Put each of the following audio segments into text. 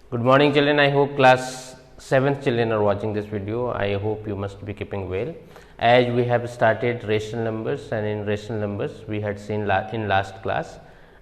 Good morning children, I hope class 7th children are watching this video. I hope you must be keeping well. As we have started rational numbers, and in rational numbers we had seen in last class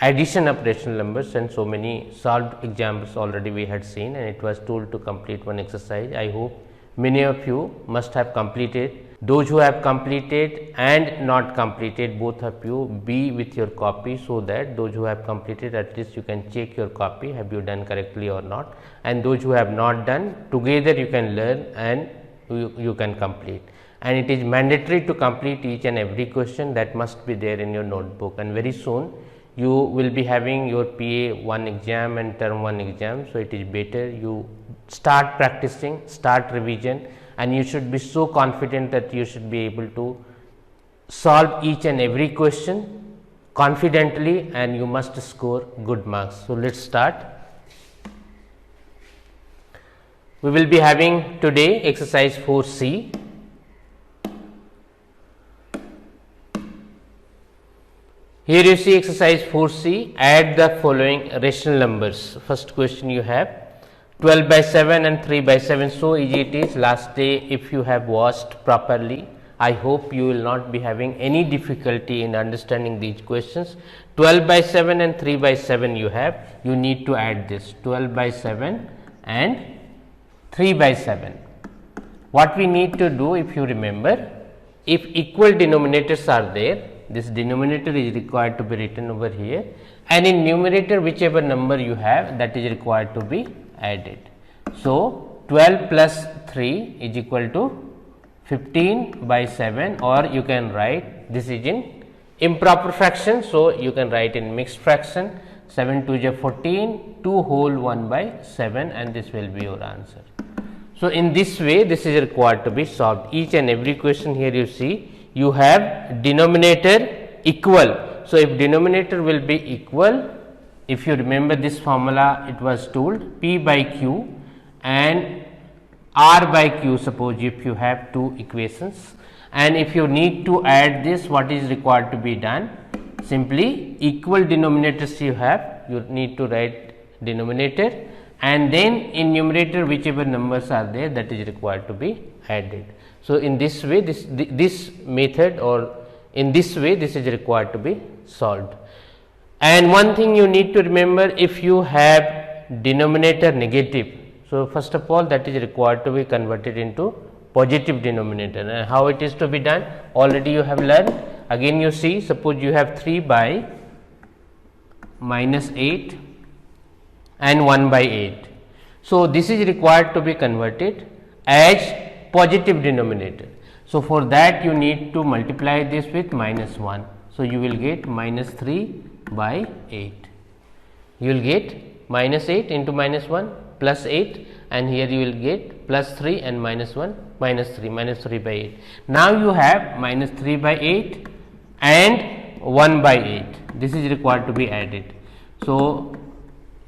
addition of rational numbers, and so many solved examples already we had seen, and it was told to complete one exercise. I hope many of you must have completed. Those who have completed and not completed, both of you be with your copy, so that those who have completed, at least you can check your copy, have you done correctly or not, and those who have not done, together you can learn and you can complete. And it is mandatory to complete each and every question, that must be there in your notebook, and very soon you will be having your PA 1 exam and term 1 exam. So, it is better you start practicing, start revision, and you should be so confident that you should be able to solve each and every question confidently, and you must score good marks. So, let us start. We will be having today exercise 4C. Here you see exercise 4C, add the following rational numbers. First question you have 12 by 7 and 3 by 7. So easy it is. Last day, if you have watched properly, I hope you will not be having any difficulty in understanding these questions. 12 by 7 and 3 by 7 you have, you need to add this 12 by 7 and 3 by 7. What we need to do, if you remember, if equal denominators are there, this denominator is required to be written over here, and in numerator whichever number you have, that is required to be added. So, 12 plus 3 is equal to 15 by 7, or you can write, this is in improper fraction. So, you can write in mixed fraction, 7 2 is 14, 2 whole 1 by 7, and this will be your answer. So, in this way this is required to be solved. Each and every question here you see, you have denominator equal. So, if denominator will be equal, if you remember this formula, it was told P by Q and R by Q, suppose if you have two equations, and if you need to add this, what is required to be done? Simply equal denominators you have, you need to write denominator, and then in numerator whichever numbers are there, that is required to be added. So, in this way this method, or in this way this is required to be solved. And one thing you need to remember, if you have denominator negative, so first of all that is required to be converted into positive denominator. And how it is to be done, already you have learned. Again you see, suppose you have 3 by minus 8 and 1 by 8. So, this is required to be converted as positive denominator. So, for that you need to multiply this with minus 1. So, you will get minus 3 by 8. You will get minus 8 into minus 1 plus 8, and here you will get plus 3 and minus 1 minus 3 by 8. Now, you have minus 3 by 8 and 1 by 8. This is required to be added. So,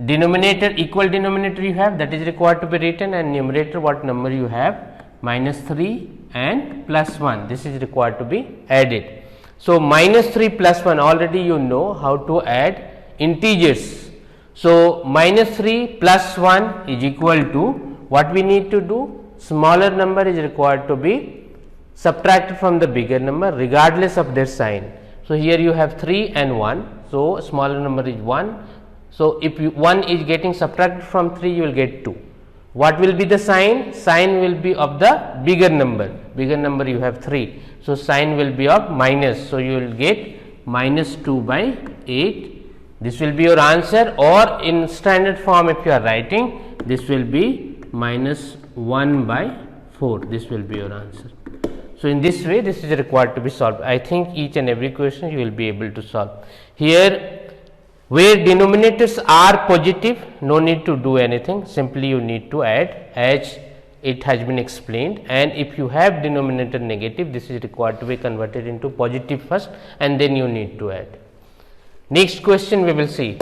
denominator, equal denominator you have, that is required to be written, and numerator what number you have, minus 3 and plus 1, this is required to be added. So, minus 3 plus 1, already you know how to add integers. So, minus 3 plus 1 is equal to, what we need to do, smaller number is required to be subtracted from the bigger number regardless of their sign. So, here you have 3 and 1, so smaller number is 1. So, if 1 is getting subtracted from 3, you will get 2. What will be the sign? Sign will be of the bigger number you have 3. So, sign will be of minus. So, you will get minus 2 by 8. This will be your answer, or in standard form if you are writing, this will be minus 1 by 4. This will be your answer. So, in this way this is required to be solved. I think each and every question you will be able to solve. Here, where denominators are positive, no need to do anything, simply you need to add as it has been explained, and if you have denominator negative, this is required to be converted into positive first, and then you need to add. Next question we will see.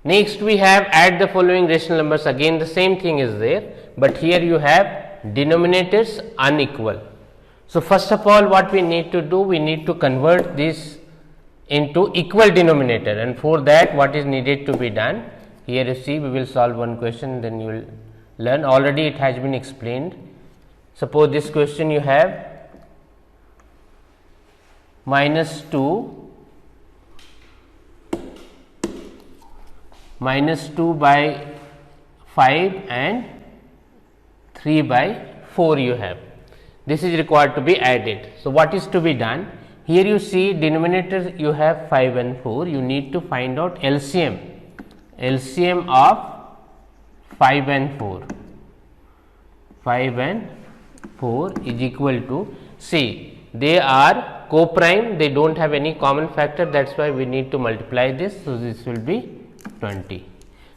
Next we have add the following rational numbers. Again the same thing is there, but here you have denominators unequal. So, first of all what we need to do, we need to convert this into equal denominator, and for that what is needed to be done? Here you see, we will solve one question, then you will learn. Already it has been explained. Suppose this question you have minus 2 by 5 and 3 by 4 you have. This is required to be added. So, what is to be done? Here you see denominator you have 5 and 4, you need to find out LCM of 5 and 4. 5 and 4 is equal to, see, they are co-prime, they do not have any common factor, that is why we need to multiply this. So, this will be 20.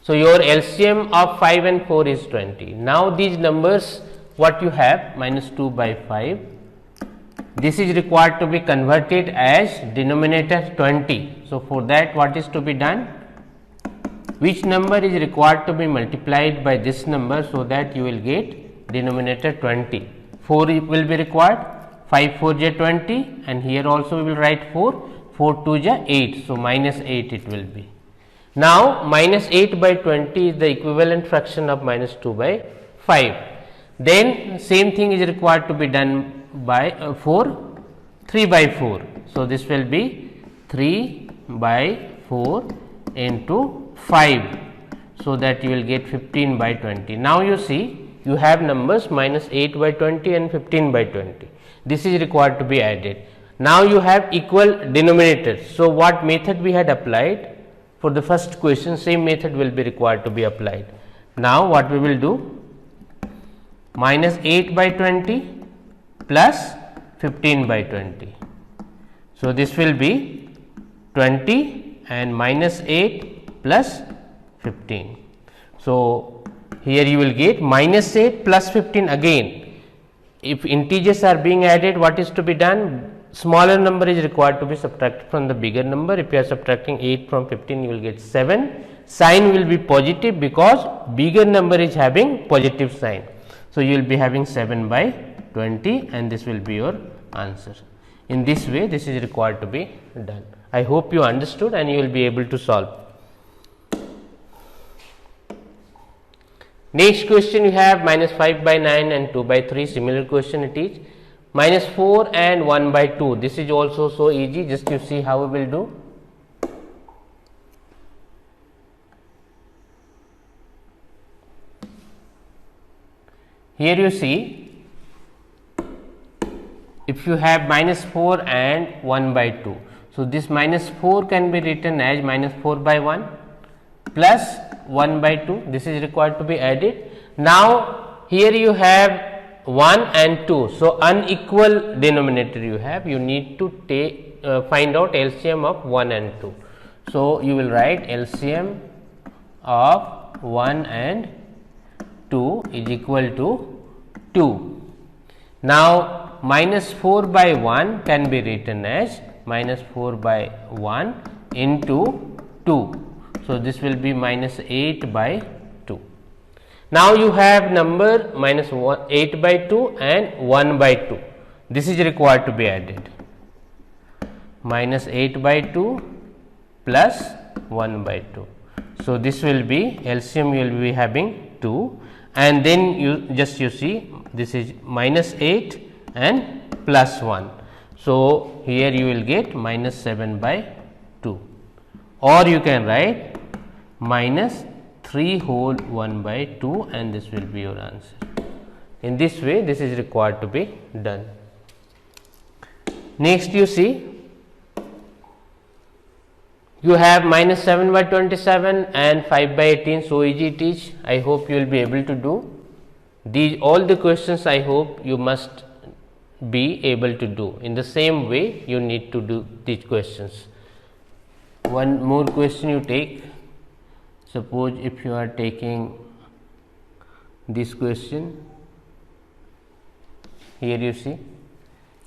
So, your LCM of 5 and 4 is 20. Now, these numbers what you have, minus 2 by 5, this is required to be converted as denominator 20. So, for that what is to be done? Which number is required to be multiplied by this number, so that you will get denominator 20. 4 will be required, 5 4 ja 20, and here also we will write 4, 4 2 ja 8. So, minus 8 it will be. Now, minus 8 by 20 is the equivalent fraction of minus 2 by 5. Then same thing is required to be done by for 3 by 4. So, this will be 3 by 4 into 5. So, that you will get 15 by 20. Now, you see you have numbers minus 8 by 20 and 15 by 20. This is required to be added. Now, you have equal denominators. So, what method we had applied? For the first question, same method will be required to be applied. Now, what we will do? Minus 8 by 20 plus 15 by 20. So, this will be 20 and minus 8 plus 15. So, here you will get minus 8 plus 15 again. If integers are being added, what is to be done? Smaller number is required to be subtracted from the bigger number. If you are subtracting 8 from 15, you will get 7. Sign will be positive because bigger number is having positive sign. So, you will be having 7 by 20, and this will be your answer. In this way, this is required to be done. I hope you understood and you will be able to solve. Next question you have minus 5 by 9 and 2 by 3, similar question it is. Minus 4 and 1 by 2, this is also so easy, just you see how we will do. Here you see, if you have minus 4 and 1 by 2. So, this minus 4 can be written as minus 4 by 1 plus 1 by 2, this is required to be added. Now, here you have 1 and 2. So, unequal denominator you have, you need to take find out LCM of 1 and 2. So, you will write LCM of 1 and 2 is equal to 2. Now, minus 4 by 1 can be written as minus 4 by 1 into 2. So, this will be minus 8 by 2. Now, you have number minus 8 by 2 and 1 by 2. This is required to be added. Minus 8 by 2 plus 1 by 2. So, this will be LCM, you will be having 2, and then you see this is minus 8 and plus 1. So, here you will get minus 7 by 2, or you can write minus 3 whole 1 by 2, and this will be your answer. In this way, this is required to be done. Next, you see you have minus 7 by 27 and 5 by 18, so easy it is. I hope you will be able to do these all the questions. I hope you must be able to do in the same way. You need to do these questions. One more question you take. Suppose if you are taking this question, here you see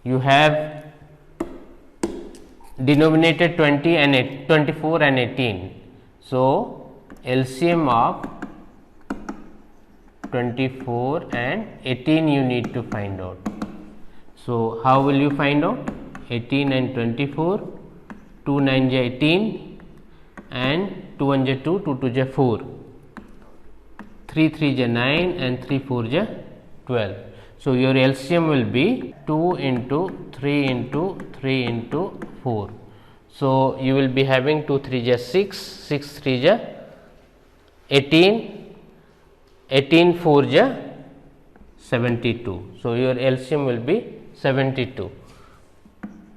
you have denominator 20 and 24 and 18. So, LCM of 24 and 18 you need to find out. So, how will you find out? 18 and 24, 2 9 ja 18 and 2 1 ja 2, 2 2 ja 4, 3 3 ja 9 and 3 4 ja 12. So, your LCM will be 2 into 3 into 3 into 4. So, you will be having 2 3 ja 6, 6 3 ja 18, 18 4 ja 72. So, your LCM will be 72.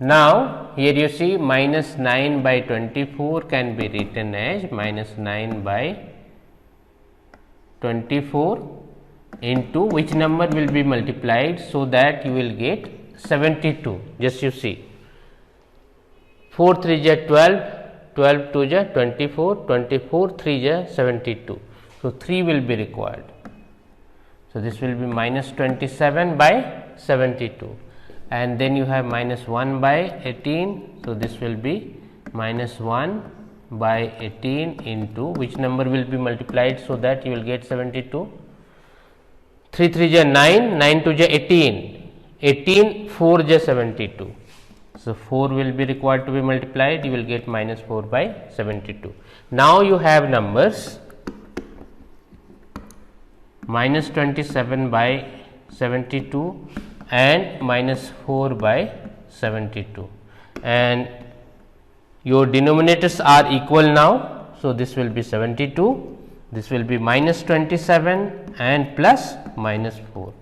Now, here you see minus 9 by 24 can be written as minus 9 by 24 into which number will be multiplied, so that you will get 72. Just you see 4 3 ja 12, 12 2 ja 24, 24 3 ja 72. So, 3 will be required. So, this will be minus 27 by 72, and then you have minus 1 by 18. So, this will be minus 1 by 18 into which number will be multiplied, so that you will get 72. 3 3 ja 9, 9 2 ja 18, 18 4 ja 72. So, 4 will be required to be multiplied, you will get minus 4 by 72. Now, you have numbers minus 27 by 72 and minus 4 by 72, and your denominators are equal now. So, this will be 72, this will be minus 27 and plus minus 4.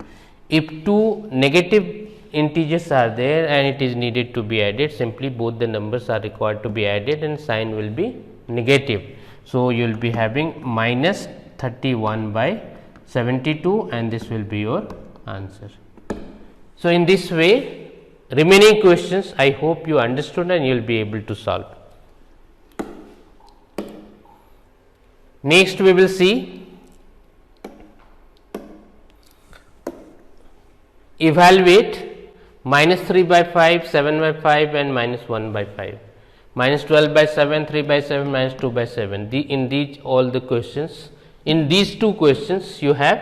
If two negative integers are there and it is needed to be added, simply both the numbers are required to be added and sign will be negative. So, you will be having minus 31 by 72 and this will be your answer. So, in this way remaining questions I hope you understood and you will be able to solve. Next we will see evaluate minus 3 by 5, 7 by 5 and minus 1 by 5, minus 12 by 7, 3 by 7, minus 2 by 7. In these all the questions, in these two questions you have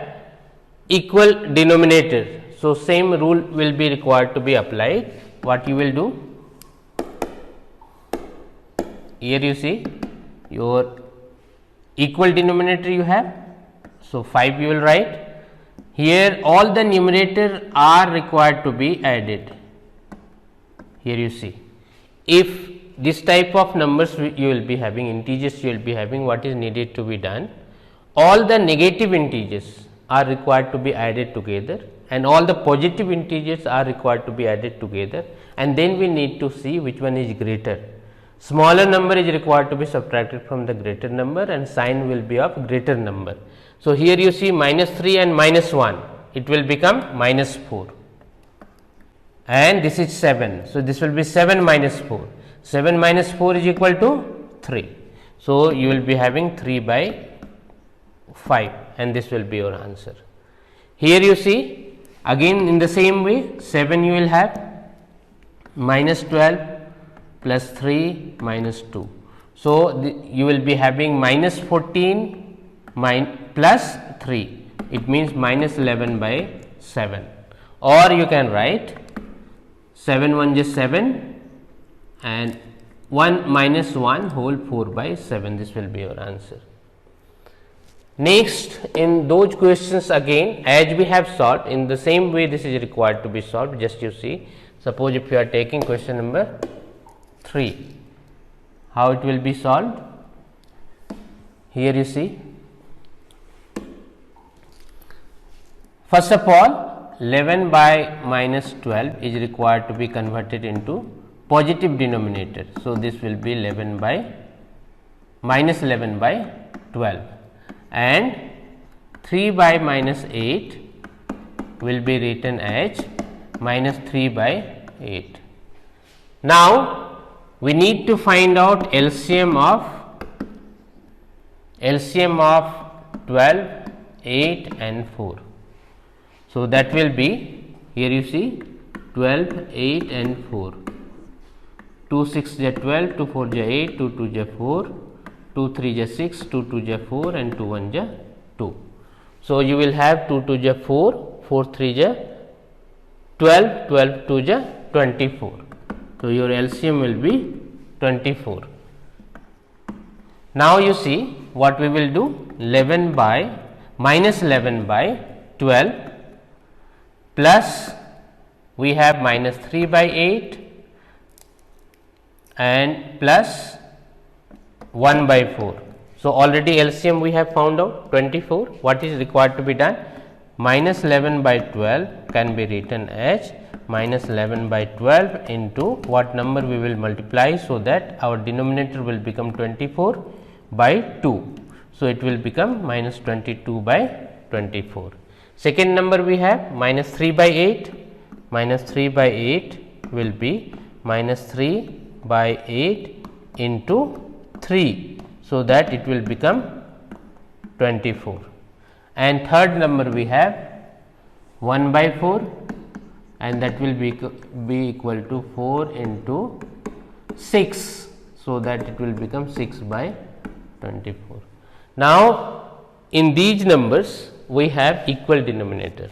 equal denominator. So, same rule will be required to be applied. What you will do? Here you see your equal denominator you have. So, 5 you will write. Here all the numerator are required to be added. Here you see, if this type of numbers you will be having, integers you will be having, what is needed to be done? All the negative integers are required to be added together and all the positive integers are required to be added together, and then we need to see which one is greater. Smaller number is required to be subtracted from the greater number and sign will be of greater number. So, here you see minus 3 and minus 1, it will become minus 4 and this is 7. So, this will be 7 minus 4, 7 minus 4 is equal to 3. So, you will be having 3 by 5 and this will be your answer. Here you see again in the same way 7 you will have minus 12 plus 3 minus 2. So, you will be having minus 14 plus 3, it means minus 11 by 7, or you can write 7 1 just 7 and 1 minus 1 whole 4 by 7, this will be your answer. Next, in those questions again as we have solved, in the same way this is required to be solved. Just you see, suppose if you are taking question number 3, how it will be solved? Here you see, first of all 11 by minus 12 is required to be converted into positive denominator. So, this will be 11 by minus 11 by 12 and 3 by minus 8 will be written as minus 3 by 8. Now, we need to find out LCM of 12, 8 and 4. So, that will be, here you see 12, 8 and 4, 2 6 ja 12, 2 4 ja 8, 2 2 ja 4, 2 3 ja 6, 2 2 ja 4 and 2 1 ja 2. So, you will have 2 2 ja 4, 4 3 ja 12, 12 2 ja 24. So, your LCM will be 24. Now you see what we will do, 11 by minus 11 by 12 plus we have minus 3 by 8 and plus 1 by 4. So, already LCM we have found out 24. What is required to be done? Minus 11 by 12 can be written as minus 11 by 12 into what number we will multiply, so that our denominator will become 24 by 2. So, it will become minus 22 by 24. Second number we have minus 3 by 8, minus 3 by 8 will be minus 3 by 8 into 3. So, that it will become 24. And third number we have 1 by 4, and that will be equal to 4 into 6. So, that it will become 6 by 24. Now, in these numbers we have equal denominator.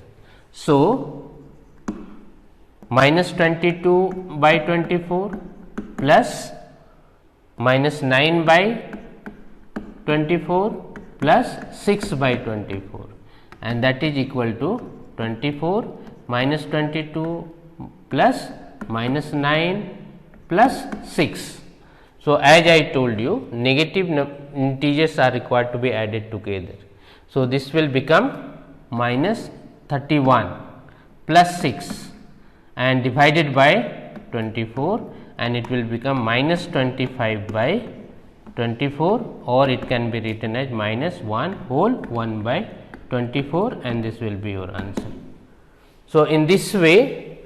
So, minus 22 by 24 plus minus 9 by 24 plus 6 by 24, and that is equal to 24 minus 22 plus minus 9 plus 6. So, as I told you, negative integers are required to be added together. So, this will become minus 31 plus 6 and divided by 24, and it will become minus 25 by 24, or it can be written as minus 1 whole 1 by 24, and this will be your answer. So, in this way,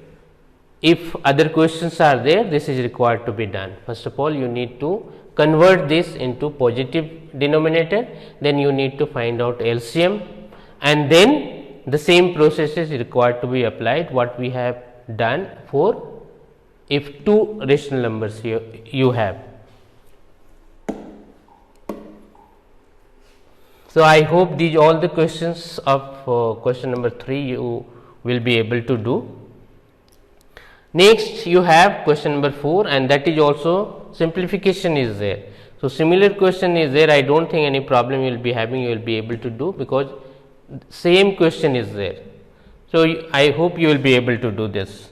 if other questions are there, this is required to be done. First of all, you need to convert this into positive denominator, then you need to find out LCM, and then the same process is required to be applied what we have done for if two rational numbers you have. So, I hope these all the questions of question number 3 you will be able to do. Next you have question number 4, and that is also simplification is there. So, similar question is there, I do not think any problem you will be having, you will be able to do, because same question is there. So, I hope you will be able to do this.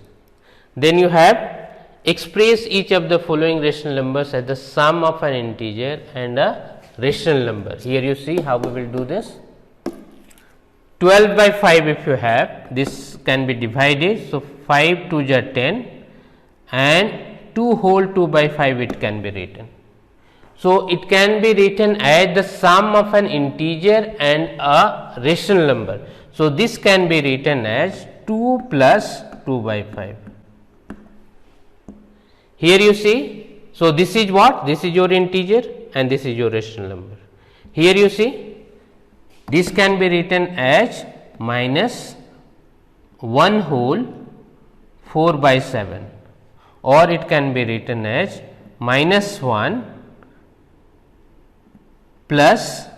Then you have express each of the following rational numbers as the sum of an integer and a rational number. Here you see how we will do this. 12 by 5 if you have, this can be divided. So, 5 2 are 10 and 2 whole 2 by 5 it can be written. So, it can be written as the sum of an integer and a rational number. So, this can be written as 2 plus 2 by 5. Here you see, so this is what? This is your integer and this is your rational number. Here you see, this can be written as minus 1 whole 4 by 7, or it can be written as minus 1 plus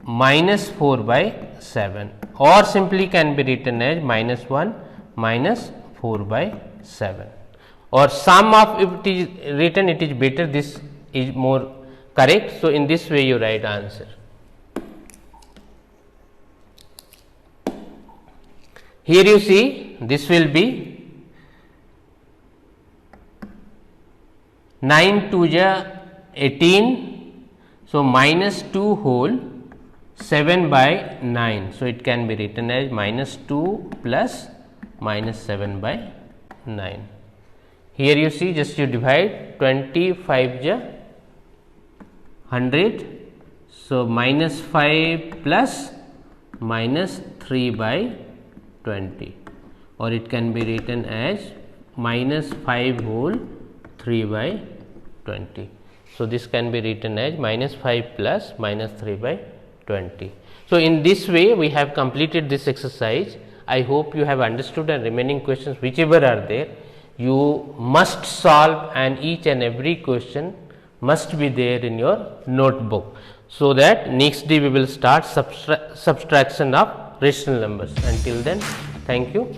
minus 4 by 7, or simply can be written as minus 1 minus 4 by 7, or sum of, if it is written it is better, this is more correct. So, in this way you write answer. Here you see, this will be 9 2 ja 18. So, minus 2 whole 7 by 9. So, it can be written as minus 2 plus minus 7 by 9. Here you see, just you divide 25 ja 100. So, minus 5 plus minus 3 by 20, or it can be written as minus 5 whole 3 by 20. So, this can be written as minus 5 plus minus 3 by 20. So, in this way we have completed this exercise. I hope you have understood, and remaining questions whichever are there you must solve, and each and every question must be there in your notebook. So, that next day we will start subtraction of rational numbers. Until then, thank you.